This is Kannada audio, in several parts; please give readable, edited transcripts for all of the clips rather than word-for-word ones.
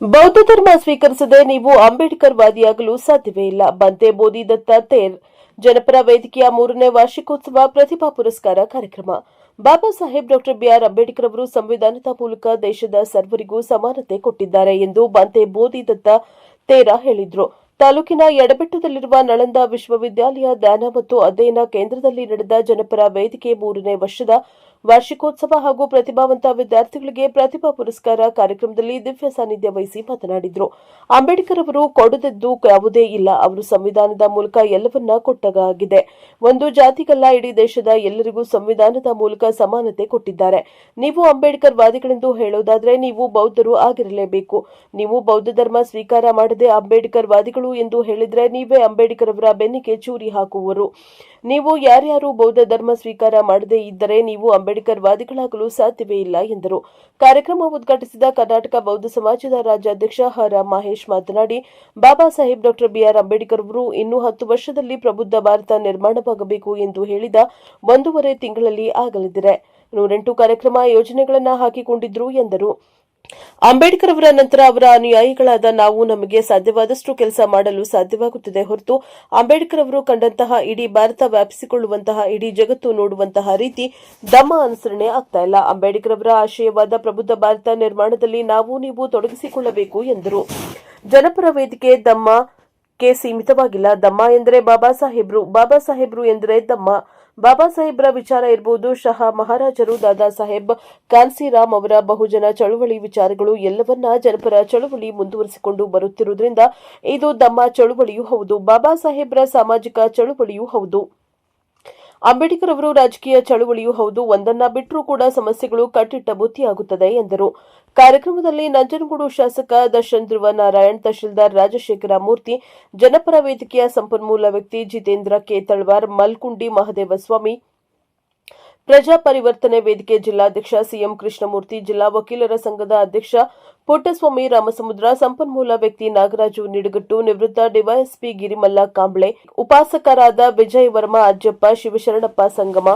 ಬೌದ್ಧ ಧರ್ಮ ಸ್ವೀಕರಿಸದೆ ನೀವು ಅಂಬೇಡ್ಕರ್ ವಾದಿಯಾಗಲು ಸಾಧ್ಯವೇ ಇಲ್ಲ. ಬಂತೆ ಬೋಧಿದತ್ತ ತೇರ್ ಜನಪರ ವೇದಿಕೆಯ 3ನೇ ವಾರ್ಷಿಕೋತ್ಸವ ಪ್ರತಿಭಾ ಪುರಸ್ಕಾರ ಕಾರ್ಯಕ್ರಮ. ಬಾಬಾ ಸಾಹೇಬ್ ಡಾ ಬಿಆರ್ ಅಂಬೇಡ್ಕರ್ ಅವರು ಸಂವಿಧಾನದ ಮೂಲಕ ದೇಶದ ಸರ್ವರಿಗೂ ಸಮಾನತೆ ಕೊಟ್ಟಿದ್ದಾರೆ ಎಂದು ಬಂತೆ ಬೋಧಿದತ್ತ ತೇರ ಹೇಳಿದರು. ತಾಲೂಕಿನ ಎಡಬೆಟ್ಟದಲ್ಲಿರುವ ನಳಂದ ವಿಶ್ವವಿದ್ಯಾಲಯ ಧ್ಯಾನ ಮತ್ತು ಅಧ್ಯಯನ ಕೇಂದ್ರದಲ್ಲಿ ನಡೆದ ಜನಪರ ವೇದಿಕೆ 3ನೇ ವರ್ಷದ ವಾರ್ಷಿಕೋತ್ಸವ ಹಾಗೂ ಪ್ರತಿಭಾವಂತ ವಿದ್ಯಾರ್ಥಿಗಳಿಗೆ ಪ್ರತಿಭಾ ಪುರಸ್ಕಾರ ಕಾರ್ಯಕ್ರಮದಲ್ಲಿ ದಿವ್ಯ ಸಾನ್ನಿಧ್ಯ ವಹಿಸಿ ಮಾತನಾಡಿದರು. ಅಂಬೇಡ್ಕರ್ ಅವರು ಕೊಡದದ್ದು ಯಾವುದೇ ಇಲ್ಲ. ಅವರು ಸಂವಿಧಾನದ ಮೂಲಕ ಎಲ್ಲವನ್ನ ಕೊಟ್ಟಾಗಿದೆ. ಒಂದು ಜಾತಿಗಲ್ಲ, ಇಡೀ ದೇಶದ ಎಲ್ಲರಿಗೂ ಸಂವಿಧಾನದ ಮೂಲಕ ಸಮಾನತೆ ಕೊಟ್ಟಿದ್ದಾರೆ. ನೀವು ಅಂಬೇಡ್ಕರ್ ವಾದಿಗಳೆಂದು ಹೇಳೋದಾದ್ರೆ ನೀವು ಬೌದ್ಧರು ಆಗಿರಲೇಬೇಕು. ನೀವು ಬೌದ್ಧ ಧರ್ಮ ಸ್ವೀಕಾರ ಮಾಡದೆ ಅಂಬೇಡ್ಕರ್ ವಾದಿಗಳು ಎಂದು ಹೇಳಿದ್ರೆ ನೀವೇ ಅಂಬೇಡ್ಕರ್ ಅವರ ಬೆನ್ನಿಗೆ ಚೂರಿ ಹಾಕುವರು. ನೀವು ಯಾರ್ಯಾರು ಬೌದ್ಧ ಧರ್ಮ ಸ್ವೀಕಾರ ಮಾಡದೇ ಇದ್ದರೆ ನೀವು ಅಂಬೇಡ್ಕರ್ ವಾದಿಗಳಾಗಲು ಸಾಧ್ಯವೇ ಇಲ್ಲ ಎಂದರು. ಕಾರ್ಯಕ್ರಮ ಉದ್ಘಾಟಿಸಿದ ಕರ್ನಾಟಕ ಬೌದ್ಧ ಸಮಾಜದ ರಾಜ್ಯಾಧ್ಯಕ್ಷ ಹ.ರಾ. ಮಹೇಶ್ ಮಾತನಾಡಿ, ಬಾಬಾ ಸಾಹೇಬ್ ಡಾ ಬಿಆರ್ ಅಂಬೇಡ್ಕರ್ ಅವರು ಇನ್ನು 10 ವರ್ಷದಲ್ಲಿ ಪ್ರಬುದ್ಧ ಭಾರತ ನಿರ್ಮಾಣವಾಗಬೇಕು ಎಂದು ಹೇಳಿದ 1.5 ತಿಂಗಳಲ್ಲಿ ಆಗಲಿದೆ. 108 ಕಾರ್ಯಕ್ರಮ ಯೋಜನೆಗಳನ್ನು ಹಾಕಿಕೊಂಡಿದ್ರು ಎಂದರು. ಅಂಬೇಡ್ಕರ್ ಅವರ ನಂತರ ಅವರ ಅನುಯಾಯಿಗಳಾದ ನಾವು ನಮಗೆ ಸಾಧ್ಯವಾದಷ್ಟು ಕೆಲಸ ಮಾಡಲು ಸಾಧ್ಯವಾಗುತ್ತದೆ ಹೊರತು ಅಂಬೇಡ್ಕರ್ ಅವರು ಕಂಡಂತಹ ಇಡೀ ಭಾರತ ವ್ಯಾಪಿಸಿಕೊಳ್ಳುವಂತಹ ಇಡೀ ಜಗತ್ತು ನೋಡುವಂತಹ ರೀತಿ ಧಮ್ಮ ಅನುಸರಣೆ ಆಗ್ತಾ ಇಲ್ಲ. ಅಂಬೇಡ್ಕರ್ ಅವರ ಆಶಯವಾದ ಪ್ರಬುದ್ಧ ಭಾರತ ನಿರ್ಮಾಣದಲ್ಲಿ ನಾವು ನೀವು ತೊಡಗಿಸಿಕೊಳ್ಳಬೇಕು ಎಂದರು. ಜನಪರ ವೇದಿಕೆ ಧಮ್ಮಕ್ಕೆ ಸೀಮಿತವಾಗಿಲ್ಲ. ಧಮ್ಮ ಎಂದರೆ ಬಾಬಾ ಸಾಹೇಬ್ರು, ಬಾಬಾ ಸಾಹೇಬ್ರು ಎಂದರೆ ಧಮ್ಮ. ಬಾಬಾ ಸಾಹೇಬ್ರ ವಿಚಾರ ಇರಬಹುದು, ಶಹಾ ಮಹಾರಾಜರು, ದಾದಾ ಸಾಹೇಬ್ ಕಾನ್ಸಿರಾಮ್ ಅವರ ಬಹುಜನ ಚಳುವಳಿ ವಿಚಾರಗಳು ಎಲ್ಲವನ್ನ ಜನಪರ ಚಳುವಳಿ ಮುಂದುವರಿಸಿಕೊಂಡು ಬರುತ್ತಿರುವುದರಿಂದ ಇದು ಧಮ್ಮ ಚಳುವಳಿಯೂ ಹೌದು, ಬಾಬಾ ಸಾಹೇಬ್ರ ಸಾಮಾಜಿಕ ಚಳುವಳಿಯೂ ಹೌದು, ಅಂಬೇಡ್ಕರ್ ಅವರು ರಾಜಕೀಯ ಚಳುವಳಿಯೂ ಹೌದು. ಒಂದನ್ನ ಬಿಟ್ಟರೂ ಕೂಡ ಸಮಸ್ಯೆಗಳು ಕಟ್ಟಿಟ್ಟ ಬುತ್ತಿಯಾಗುತ್ತದೆ ಎಂದರು. ಕಾರ್ಯಕ್ರಮದಲ್ಲಿ ನಂಜನಗೂಡು ಶಾಸಕ ದರ್ಶನ್ ಧ್ರುವ ನಾರಾಯಣ್, ತಹಶೀಲ್ದಾರ್ ರಾಜಶೇಖರ ಮೂರ್ತಿ, ಜನಪರ ವೇದಿಕೆಯ ಸಂಪನ್ಮೂಲ ವ್ಯಕ್ತಿ ಜಿತೇಂದ್ರ ಕೆ ತಳವಾರ್, ಮಲ್ಕುಂಡಿ ಮಹದೇವಸ್ವಾಮಿ, ಪ್ರಜಾ ಪರಿವರ್ತನೆ ವೇದಿಕೆ ಜಿಲ್ಲಾಧ್ಯಕ್ಷ ಸಿಎಂ ಕೃಷ್ಣಮೂರ್ತಿ, ಜಿಲ್ಲಾ ವಕೀಲರ ಸಂಘದ ಅಧ್ಯಕ್ಷ ಪುಟ್ಟಸ್ವಾಮಿ ರಾಮಸಮುದ್ರ, ಸಂಪನ್ಮೂಲ ವ್ಯಕ್ತಿ ನಾಗರಾಜು ನಿಡಗಟ್ಟು, ನಿವೃತ್ತ ಡಿವೈಎಸ್ಪಿ ಗಿರಿಮಲ್ಲ ಕಾಂಬ್ಳೆ, ಉಪಾಸಕರಾದ ವಿಜಯ್ ವರ್ಮಾ, ಅಜ್ಜಪ್ಪ, ಶಿವಶರಣಪ್ಪ ಸಂಗಮ,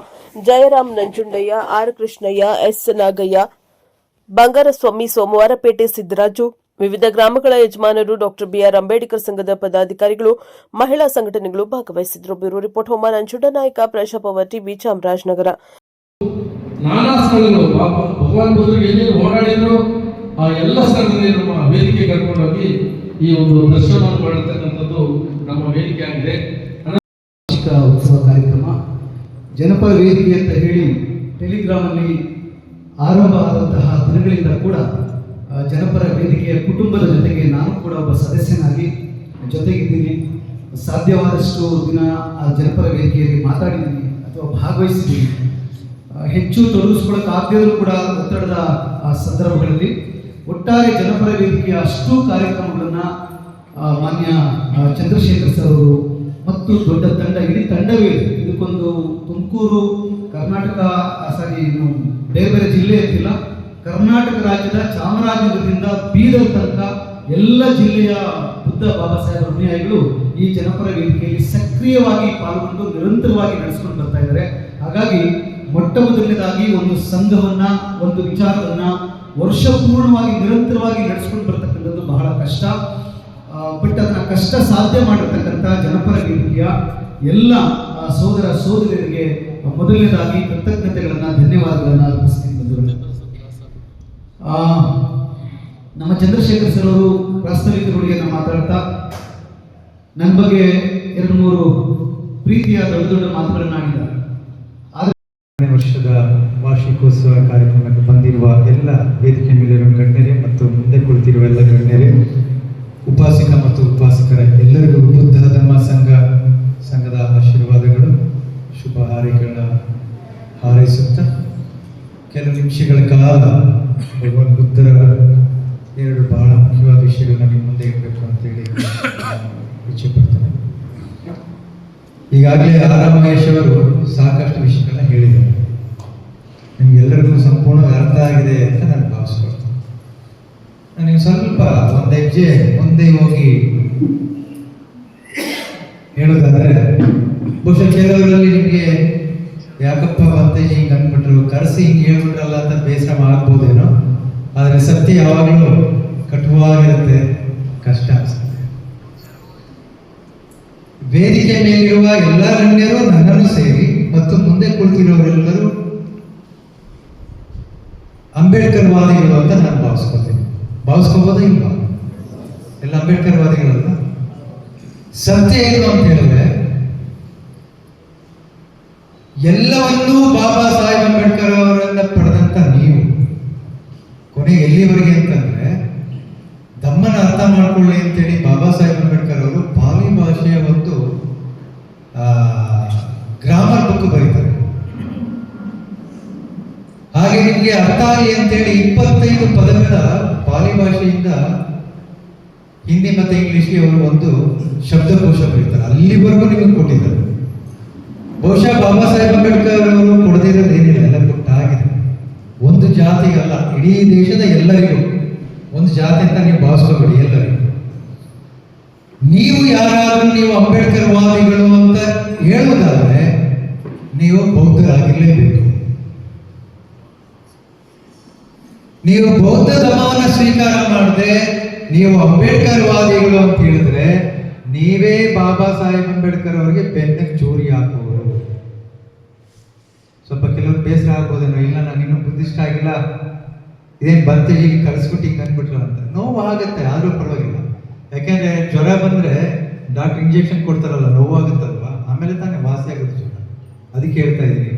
ಜಯರಾಮ್ ನಂಜುಂಡಯ್ಯ, ಆರ್ ಕೃಷ್ಣಯ್ಯ, ಎಸ್ ನಾಗಯ್ಯ, ಬಂಗಾರಸ್ವಾಮಿ, ಸೋಮವಾರಪೇಟೆ ಸಿದ್ದರಾಜು, ವಿವಿಧ ಗ್ರಾಮಗಳ ಯಜಮಾನರು, ಡಾ ಬಿಆರ್ ಅಂಬೇಡ್ಕರ್ ಸಂಘದ ಪದಾಧಿಕಾರಿಗಳು, ಮಹಿಳಾ ಸಂಘಟನೆಗಳು ಭಾಗವಹಿಸಿದ್ರು. ಬ್ಯೂರೋ ರಿಪೋರ್ಟ್ ಹೋಮ ನಂಜುಂಡನಾಯಕ, ಪ್ರಜಾಪವರ್ ಟಿವಿ, ಚಾಮರಾಜನಗರ. ನಾನಾ ಸ್ಥಳಗಳು ಭಗವಾನ್ ಬುದ್ಧರು ಎಲ್ಲಿ ಓಡಾಡಿದ್ರು ಆ ಎಲ್ಲ ಸ್ಥಳದಲ್ಲಿ ನಮ್ಮ ವೇದಿಕೆ ಕರ್ಕೊಂಡೋಗಿ ಈ ಒಂದು ದರ್ಶನವನ್ನು ಮಾಡಿರ್ತಕ್ಕಂಥದ್ದು ನಮ್ಮ ವೇದಿಕೆ ಆಗಿದೆ. ಉತ್ಸವ ಕಾರ್ಯಕ್ರಮ ಜನಪರ ವೇದಿಕೆ ಅಂತ ಹೇಳಿ ಟೆಲಿಗ್ರಾಮ್ ಅಲ್ಲಿ ಆರಂಭ ಆದಂತಹ ದಿನಗಳಿಂದ ಕೂಡ ಜನಪರ ವೇದಿಕೆಯ ಕುಟುಂಬದ ಜೊತೆಗೆ ನಾನು ಕೂಡ ಒಬ್ಬ ಸದಸ್ಯನಾಗಿ ಜೊತೆಗಿದ್ದೀನಿ. ಸಾಧ್ಯವಾದಷ್ಟು ದಿನ ಆ ಜನಪರ ವೇದಿಕೆಯಲ್ಲಿ ಮಾತಾಡಿದ್ದೀನಿ ಅಥವಾ ಭಾಗವಹಿಸಿದ್ದೀನಿ. ಹೆಚ್ಚು ತೊಡಗಿಸ್ಕೊಳ್ಳೋಕ್ಕಾಗದಿದ್ರೂ ಕೂಡ ಒತ್ತಡದ ಸಂದರ್ಭಗಳಲ್ಲಿ ಒಟ್ಟಾರೆ ಜನಪರ ವೇದಿಕೆಯ ಅಷ್ಟು ಕಾರ್ಯಕ್ರಮಗಳನ್ನು ಮಾನ್ಯ ಚಂದ್ರಶೇಖರ್ ಸರ್ ಅವರು ಮತ್ತು ದೊಡ್ಡ ತಂಡ, ಇಡೀ ತಂಡವೇ ಇದಕ್ಕೊಂದು ತುಮಕೂರು ಕರ್ನಾಟಕ ಬೇರೆ ಬೇರೆ ಜಿಲ್ಲೆ ಇರ್ತಿಲ್ಲ, ಕರ್ನಾಟಕ ರಾಜ್ಯದ ಚಾಮರಾಜನಗರದಿಂದ ಬೀದರ್ ತನಕ ಎಲ್ಲ ಜಿಲ್ಲೆಯ ಬುದ್ಧ ಬಾಬಾ ಸಾಹೇಬ್ ಅನುಯಾಯಿಗಳು ಈ ಜನಪರ ವೇದಿಕೆಯಲ್ಲಿ ಸಕ್ರಿಯವಾಗಿ ಪಾಲ್ಗೊಂಡು ನಿರಂತರವಾಗಿ ನಡೆಸ್ಕೊಂಡು ಬರ್ತಾ ಇದ್ದಾರೆ. ಹಾಗಾಗಿ ಮೊಟ್ಟ ಮೊದಲನೇದಾಗಿ ಒಂದು ಸಂಘವನ್ನ, ಒಂದು ವಿಚಾರವನ್ನ ವರ್ಷ ಪೂರ್ಣವಾಗಿ ನಿರಂತರವಾಗಿ ನಡೆಸ್ಕೊಂಡು ಬರ್ತಕ್ಕಂಥದ್ದು ಬಹಳ ಕಷ್ಟ. ಬಟ್ ಅದನ್ನ ಕಷ್ಟ ಸಾಧ್ಯ ಮಾಡಿರ್ತಕ್ಕಂಥ ಜನಪರ ವೇದಿಕೆಯ ಎಲ್ಲ ಸೋದರ ಸೋದರಿಯರಿಗೆ ಮೊದಲನೇದಾಗಿ ಕೃತಜ್ಞತೆಗಳನ್ನ, ಧನ್ಯವಾದಗಳನ್ನ ಅರ್ಪಿಸ್ತೀನಿ. ನಮ್ಮ ಚಂದ್ರಶೇಖರ್ ಸರ್ ಅವರು ಪ್ರಾಸ್ತಾವಿಕರೊಳಗೆ ಮಾತಾಡ್ತಾ ನನ್ನ ಬಗ್ಗೆ 2-3 ಪ್ರೀತಿಯ ದೊಡ್ಡ ದೊಡ್ಡ ಮಾತುಗಳನ್ನ ಆಡಿದ್ದಾರೆ. ವರ್ಷದ ವಾರ್ಷಿಕೋತ್ಸವ ಕಾರ್ಯಕ್ರಮಕ್ಕೆ ಬಂದಿರುವ ಎಲ್ಲ ವೇದಿಕೆ ಮೇಲಿರುವ ಗಣ್ಯರೇ ಮತ್ತು ಮುಂದೆ ಕುಳಿತಿರುವ ಎಲ್ಲ ಗಣ್ಯರೇ, ಉಪಾಸಕ ಮತ್ತು ಉಪಾಸಕರ ಎಲ್ಲರಿಗೂ ಬುದ್ಧ ಧರ್ಮ ಸಂಘದ ಆಶೀರ್ವಾದಗಳು, ಶುಭ ಹಾರೈಕೆಗಳನ್ನ ಹಾರೈಸುತ್ತಾ ಕೆಲವು ನಿಮಿಷಗಳ ಕಾಲ ಭಗವಾನ್ ಬುದ್ಧರ 2 ಬಹಳ ಮುಖ್ಯವಾದ ವಿಷಯಗಳನ್ನ ನಿಮ್ಮ ಮುಂದೆ ಇಡಬೇಕು ಅಂತೇಳಿ ಇಚ್ಛೆ ಪಡ್ತೇನೆ. ಈಗಾಗಲೇ ಆರ್ ಮಹೇಶ್ ಅವರು ಸಾಕಷ್ಟು ವಿಷಯಗಳನ್ನ ಹೇಳಿದ್ದಾರೆ. ನಿಮ್ಗೆಲ್ಲರಿಗೂ ಸಂಪೂರ್ಣ ಅರ್ಥ ಆಗಿದೆ ಅಂತ ನಾನು ಭಾವಿಸ್ಕೊಳ್ತೇನೆ. ನನಗೆ ಸ್ವಲ್ಪ ಒಂದು ಹೆಜ್ಜೆ ಮುಂದೆ ಹೋಗಿ ಹೇಳೋದಾದ್ರೆ, ಬಹುಶಃ ಕೆಲವರಲ್ಲಿ ನಿಮಗೆ ಯಾಕಪ್ಪ ಮತ್ತೆ ಹಿಂಗೆ ಅಂದ್ಬಿಟ್ರು, ಕರೆಸಿ ಹಿಂಗೆ ಹೇಳ್ಬಿಟ್ರಲ್ಲ ಅಂತ ಬೇಸರ ಆಗ್ಬೋದೇನೋ. ಆದರೆ ಸತ್ಯ ಯಾವಾಗಲೂ ಕಟುವಾಗಿರುತ್ತೆ. ಇಲ್ಲಿರುವ ಎಲ್ಲ ಗಣ್ಯರು ನನ್ನನ್ನು ಸೇರಿ ಮತ್ತು ಮುಂದೆ ಕುಳಿತಿರುವವರೆಲ್ಲರೂ ಅಂಬೇಡ್ಕರ್ ವಾದಿಗಳು ಅಂತ ನಾನು ಭಾವಿಸ್ಕೊತೀನಿ. ಭಾವಿಸ್ಕೋಬೋದಾ ಇಲ್ವಾ? ಎಲ್ಲ ಅಂಬೇಡ್ಕರ್ ವಾದಿಗಳಲ್ಲ. ಸತ್ಯ ಏನು ಅಂತ ಹೇಳಿದ್ರೆ, ಎಲ್ಲವನ್ನೂ ಬಾಬಾ ಸಾಹೇಬ್ ಅಂಬೇಡ್ಕರ್ ಅವರಿಂದ ಪಡೆದಂತ ನೀವು ಕೊನೆಗೆ ಎಲ್ಲಿವರೆಗೆ ಅಂತಂದ್ರೆ, ದಮ್ಮನ ಅರ್ಥ ಮಾಡ್ಕೊಳ್ಳಿ ಅಂತೇಳಿ ಬಾಬಾ ಸಾಹೇಬ್ ಅಂಬೇಡ್ಕರ್ ಅವರು ಪಾಲಿ ಭಾಷೆಯ ಒಂದು ಗ್ರಾಮರ್ ಬುಕ್ ಬರೀತಾರೆ. ಹಾಗೆ ನಿಮಗೆ ಅರ್ಥ ಆಗಲಿ ಅಂತೇಳಿ 25 ಪದಗಳ ಪಾಲಿ ಭಾಷೆಯಿಂದ ಹಿಂದಿ ಮತ್ತೆ ಇಂಗ್ಲಿಷ್ಗೆ ಅವರು ಒಂದು ಶಬ್ದಕೋಶ ಬರೀತಾರೆ. ಅಲ್ಲಿವರೆಗೂ ನಿಮಗೆ ಕೊಟ್ಟಿದ್ದಾರೆ. ಬಹುಶಃ ಬಾಬಾ ಸಾಹೇಬ್ ಅಂಬೇಡ್ಕರ್ ಅವರು ಕೊಡದಿರೋದು ಏನಿಲ್ಲ, ಎಲ್ಲ ಕೊಟ್ಟಾಗಿದೆ. ಒಂದು ಜಾತಿಗಲ್ಲ, ಇಡೀ ದೇಶದ ಎಲ್ಲರಿಗೂ. ಒಂದು ಜಾತಿ ಅಂತ ನೀವು ಭಾವಿಸ್ಕೋಬೇಡಿ, ಎಲ್ಲರಿಗೂ. ನೀವು ಯಾರಾದ್ರೂ ನೀವು ಅಂಬೇಡ್ಕರ್ ವಾದಿಗಳು ಅಂತ ಹೇಳುವುದಾದ್ರೆ ನೀವು ಬೌದ್ಧರಾಗಿರ್ಲೇಬೇಕು. ನೀವು ಬೌದ್ಧ ಧರ್ಮವನ್ನು ಸ್ವೀಕಾರ ಮಾಡದೆ ನೀವು ಅಂಬೇಡ್ಕರ್ ವಾದಿಗಳು ಅಂತ ಹೇಳಿದ್ರೆ ನೀವೇ ಬಾಬಾ ಸಾಹೇಬ್ ಅಂಬೇಡ್ಕರ್ ಅವರಿಗೆ ಬೆನ್ನಕ್ಕೆ ಚೂರಿ ಹಾಕುವರು. ಸ್ವಲ್ಪ ಕೆಲವರು ಬೇಸರ ಆಗ್ಬೋದೇನೋ, ಇಲ್ಲ ನಾನು ಇನ್ನೂ ಬುದ್ಧಿಷ್ಟ ಆಗಿಲ್ಲ, ಇದೇನು ಬಂತೇಜಿಗೆ ಕಳಿಸ್ಬಿಟ್ಟು ಹಿಂಗೆ ಅಂದ್ಬಿಟ್ರು ಅಂತ. ನೋವು ಆಗುತ್ತೆ, ಆದ್ರೂ ಪರವಾಗಿಲ್ಲ. ಯಾಕೆಂದ್ರೆ ಜ್ವರ ಬಂದ್ರೆ ಡಾಕ್ಟರ್ ಇಂಜೆಕ್ಷನ್ ಕೊಡ್ತಾರಲ್ಲ, ನೋವಾಗುತ್ತಲ್ವಾ, ಆಮೇಲೆ ತಾನೇ ವಾಸಿ ಆಗುತ್ತೆ ಜ್ವರ. ಅದಕ್ಕೆ ಹೇಳ್ತಾ ಇದ್ದೀನಿ,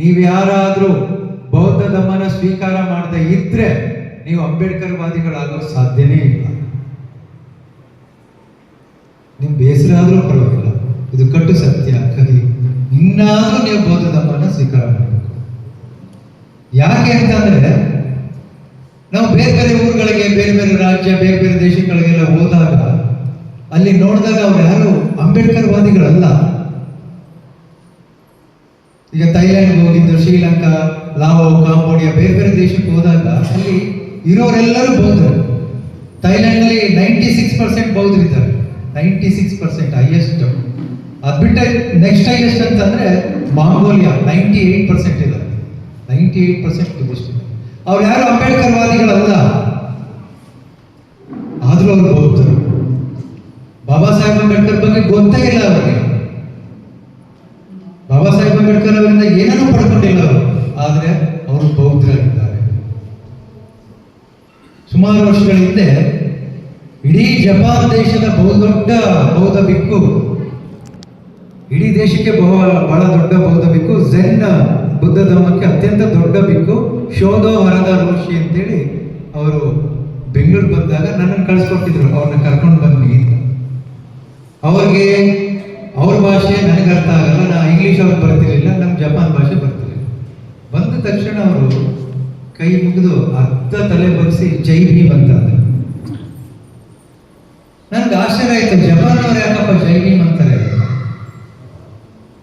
ನೀವು ಯಾರಾದ್ರೂ ಬೌದ್ಧ ಧರ್ಮನ ಸ್ವೀಕಾರ ಮಾಡದೆ ಇದ್ರೆ ನೀವು ಅಂಬೇಡ್ಕರ್ ವಾದಿಗಳಾಗೋ ಸಾಧ್ಯನೇ ಇಲ್ಲ. ನಿಮ್ ಬೇಸರ ಆದ್ರೂ ಪರವಾಗಿಲ್ಲ, ಇದು ಕಟ್ಟು ಸತ್ಯ. ಕಲಿ ಇನ್ನಾದ್ರೂ ನೀವು ಬೌದ್ಧ ಧರ್ಮನ ಸ್ವೀಕಾರ ಮಾಡಬೇಕು. ಯಾಕೆ ಅಂತಂದ್ರೆ, ನಾವು ಬೇರೆ ಬೇರೆ ಊರುಗಳಿಗೆ, ಬೇರೆ ಬೇರೆ ರಾಜ್ಯ, ಬೇರೆ ಬೇರೆ ದೇಶಗಳಿಗೆಲ್ಲ ಹೋದಾಗ ಅಲ್ಲಿ ನೋಡಿದಾಗ ಅವ್ರು ಯಾರು ಅಂಬೇಡ್ಕರ್ ವಾದಿಗಳಲ್ಲ. ಈಗ ಥೈಲ್ಯಾಂಡ್ ಹೋಗಿದ್ದು, ಶ್ರೀಲಂಕಾ, ಲಾವೋ, ಕಾಂಬೋಡಿಯಾ, ಬೇರೆ ಬೇರೆ ದೇಶಕ್ಕೆ ಹೋದಾಗ ಅಲ್ಲಿ ಇರೋರೆಲ್ಲರೂ ಬೌದ್ಧರು. ಥೈಲ್ಯಾಂಡ್ ನಲ್ಲಿ 96% ಬೌದ್ಧರಿದ್ದಾರೆ. 96% ಹೈಯೆಸ್ಟ್. ಅದು ಬಿಟ್ಟರೆ ನೆಕ್ಸ್ಟ್ ಹೈಯೆಸ್ಟ್ ಅಂತಂದ್ರೆ ಮಾಂಗೋಲಿಯಾ 98% ಇದ್ದಾರೆ. 98% ಬುದ್ಧಿಸ್ಟ್ ಇದೆ. ಅವ್ರು ಯಾರು ಅಂಬೇಡ್ಕರ್ ವಾದಿಗಳಲ್ಲ, ಆದ್ರೂ ಅವರು ಬೌದ್ಧರು. ಬಾಬಾ ಸಾಹೇಬ್ ಅಂಬೇಡ್ಕರ್ ಬಗ್ಗೆ ಗೊತ್ತೇ ಇಲ್ಲ ಅವರಿಗೆ. ಬಾಬಾ ಸಾಹೇಬ್ ಅಂಬೇಡ್ಕರ್ ಅವರಿಂದ ಏನನ್ನೂ ಪಡ್ಕೊಂಡಿಲ್ಲ ಅವರು, ಆದ್ರೆ ಅವರು ಬೌದ್ಧರಾಗಿದ್ದಾರೆ. ಸುಮಾರು ವರ್ಷಗಳ ಹಿಂದೆ ಇಡೀ ಜಪಾನ್ ದೇಶದ ಬಹುದೊಡ್ಡ ಬೌದ್ಧ ಭಿಕ್ಕು, ಇಡೀ ದೇಶಕ್ಕೆ ಬಹಳ ದೊಡ್ಡ ಬೌದ್ಧ ಭಿಕ್ಕು, ಝೆನ್ ಬುದ್ಧ ಧರ್ಮಕ್ಕೆ ಅತ್ಯಂತ ದೊಡ್ಡ ಭಿಕ್ಕು ಶೋಧೋ ಹರದ ರೋಷಿ ಅಂತೇಳಿ ಅವರು ಬೆಂಗಳೂರು ಬಂದಾಗ ನನ್ನನ್ನು ಕಳಿಸ್ಕೊಟ್ಟಿದ್ರು, ಅವ್ರನ್ನ ಕರ್ಕೊಂಡು ಬನ್ನಿ ಅಂತ. ಅವ್ರಿಗೆ ಅವ್ರ ಭಾಷೆ ನನಗೆ ಅರ್ಥ ಆಗಲ್ಲ, ನಾ ಇಂಗ್ಲಿಷ್ ಅವ್ರಿಗೆ ಬರ್ತಿರ್ಲಿಲ್ಲ, ನಮ್ಗೆ ಜಪಾನ್ ಭಾಷೆ ಬರ್ತಿರ್ಲಿಲ್ಲ. ಬಂದ ತಕ್ಷಣ ಅವರು ಕೈ ಮುಗಿದು ಅರ್ಧ ತಲೆ ಬಗ್ಸಿ ಜೈ ಭೀಮ್ ಅಂತ ಅಂದ್ರು. ನನ್ಗೆ ಆಶ್ಚರ್ಯ ಆಯ್ತು, ಜಪಾನ್ ಅವ್ರು ಯಾಕಪ್ಪ ಜೈ ಭೀಮ್ ಅಂತಾರೆ?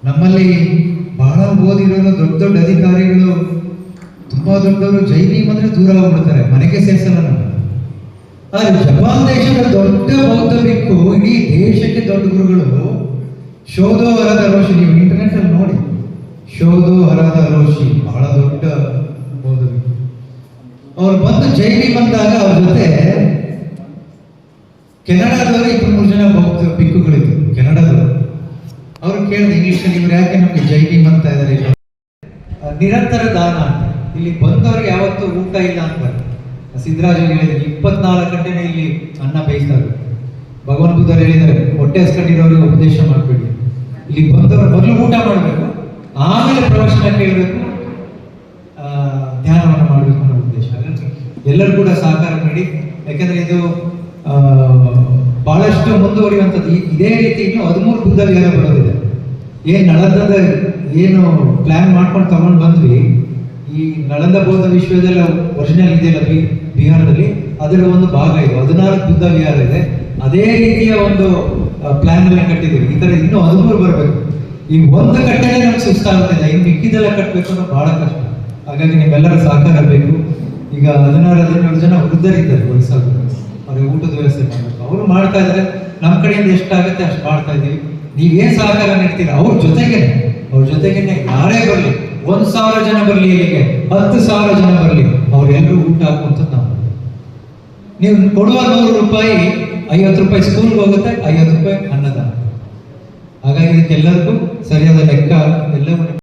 ನಮ್ಮಲ್ಲಿ ಬಹಳ ಓದಿರೋರು, ದೊಡ್ಡ ದೊಡ್ಡ ಅಧಿಕಾರಿಗಳು, ತುಂಬಾ ದೊಡ್ಡವರು ಜೈ ಭೀಮ್ ಅಂದ್ರೆ ದೂರ ಹೋಗ್ಬಿಡ್ತಾರೆ, ಮನೆಗೆ ಸೇರಿಸಲ್ಲ ನಮ್ಮ. ಆದ್ರೆ ಜಪಾನ್ ದೇಶದ ದೊಡ್ಡ ಬೌದ್ಧ ಭಿಕ್ಕು, ಇಡೀ ದೇಶಕ್ಕೆ ದೊಡ್ಡ ಗುರುಗಳು, ಶೋಧೋ ಹರದ ರೋಷಿ, ನೀವು ಇಂಟರ್ನೆಟ್ ಅಲ್ಲಿ ನೋಡಿ, ಶೋಧೋ ಹರದ ರೋಷಿ, ಬಹಳ ದೊಡ್ಡ ಬೌದ್ಧ ಭಿಕ್ಕು. ಅವ್ರು ಬಂದು ಜೈ ಭೀಮ್ ಅಂದಾಗ ಅವ್ರ ಜೊತೆ ಕೆನಡಾದವರು 2-3 ಜನ ಬೌದ್ಧ ಭಿಕ್ಕುಗಳಿದ್ರು, ಕೆನಡಾದವರು. ಅವ್ರು ಕೇಳಿದ ಇಂಗ್ಲಿಷಲ್ಲಿ, ಇವ್ರು ಯಾಕೆ ನಮ್ಗೆ ಜೈ ಭೀಮ್ ಅಂತ ಇದ್ದಾರೆ? ನಿರಂತರ ದಾನ ಅಂತ. ಇಲ್ಲಿ ಬಂದವ್ರಿಗೆ ಯಾವತ್ತೂ ಊಟ ಇಲ್ಲ ಅಂತಾರೆ. ಸಿದ್ದರಾಜ ಹೇಳಿದ್ರು 24 ಗಂಟೆನೇ ಇಲ್ಲಿ ಅನ್ನ ಬೇಯಿಸ್ತಾರೆ. ಭಗವಾನ್ ಬುದ್ಧರು ಹೇಳಿದ್ದಾರೆ, ಹೊಟ್ಟೆ ಹಸ್ಕೊಂಡಿರೋರಿಗೆ ಉಪದೇಶ ಮಾಡಬೇಡಿ, ಇಲ್ಲಿ ಬಂದವರು ಮೊದಲು ಊಟ ಮಾಡಬೇಕು, ಆಮೇಲೆ ಪ್ರವಚನ ಕೇಳಬೇಕು, ಧ್ಯಾನವನ್ನು ಮಾಡಬೇಕು ಅನ್ನೋ ಉದ್ದೇಶ. ಎಲ್ಲರೂ ಕೂಡ ಸಹಕಾರ ನೀಡಿ, ಯಾಕಂದ್ರೆ ಇದು ಬಹಳಷ್ಟು ಮುಂದುವರಿಯುವಂಥದ್ದು. ಇದೇ ರೀತಿ ಇನ್ನು 13 ಬುದ್ಧ ವಿಹಾರ ಬರೋದಿದೆ. ನಳಂದದ ಏನು ಪ್ಲಾನ್ ಮಾಡ್ಕೊಂಡು ತಗೊಂಡು ಬಂದ್ವಿ, ಈ ನಳಂದ ಬೌದ್ಧ ವಿಶ್ವವಿದ್ಯಾಲಯ ಒರಿಜಿನಲ್ ಇದೆಯಲ್ಲ ಬಿಹಾರದಲ್ಲಿ, ಅದರ ಒಂದು ಭಾಗ ಇದು. 14 ಬುದ್ಧ ವಿಹಾರ ಇದೆ. ಅದೇ ರೀತಿಯ ಒಂದು ಪ್ಲಾನ್ ಅನ್ನ ಕಟ್ಟಿದ್ದೀವಿ. ಈ ತರ ಇನ್ನೂ 13 ಬರಬೇಕು. ಈ ಒಂದು ಕಟ್ಟಡ ನಮ್ಗೆ ಸುಸ್ತಾಗುತ್ತಿಲ್ಲ, ಇನ್ನು ಮಿಕ್ಕಿದೆಲ್ಲ ಕಟ್ಟಬೇಕು ಅನ್ನೋ ಬಹಳ ಕಷ್ಟ. ಹಾಗಾಗಿ ನಿಮ್ಮೆಲ್ಲರ ಸಹಕಾರ ಬೇಕು. ಈಗ 16-17 ಜನ ವೃದ್ಧರಿದ್ದಾರೆ ವಯಸ್ಸಾದ್ರು, ಅವ್ರಿಗೆ ಊಟದ ವ್ಯವಸ್ಥೆ ಮಾಡಬೇಕು. ಅವರು ಮಾಡ್ತಾ ಇದ್ದಾರೆ, ನಮ್ಮ ಕಡೆಯಿಂದ ಎಷ್ಟಾಗುತ್ತೆ ಅಷ್ಟು ಮಾಡ್ತಾ ಇದ್ದೀವಿ. ನೀವೇನ್ ಸಹಕಾರ ನೀಡ್ತೀರಾ ಅವ್ರ ಜೊತೆಗೇನೆ ಯಾರೇ ಬರಲಿ, 1,000 ಜನ ಬರಲಿ, ಇಲ್ಲಿಗೆ 10,000 ಜನ ಬರಲಿ, ಅವ್ರೆಲ್ಲರೂ ಊಟ ಹಾಕುವಂಥದ್ದು ನಾವು. ನೀವು ಕೊಡುವ 100 ರೂಪಾಯಿ, 50 ರೂಪಾಯಿ ಸ್ಕೂಲ್ಗೆ ಹೋಗುತ್ತೆ, 50 ರೂಪಾಯಿ ಅನ್ನದಾನ. ಹಾಗಾಗಿ ಇದಕ್ಕೆಲ್ಲರಿಗೂ ಸರಿಯಾದ ಲೆಕ್ಕ ಎಲ್ಲವೂ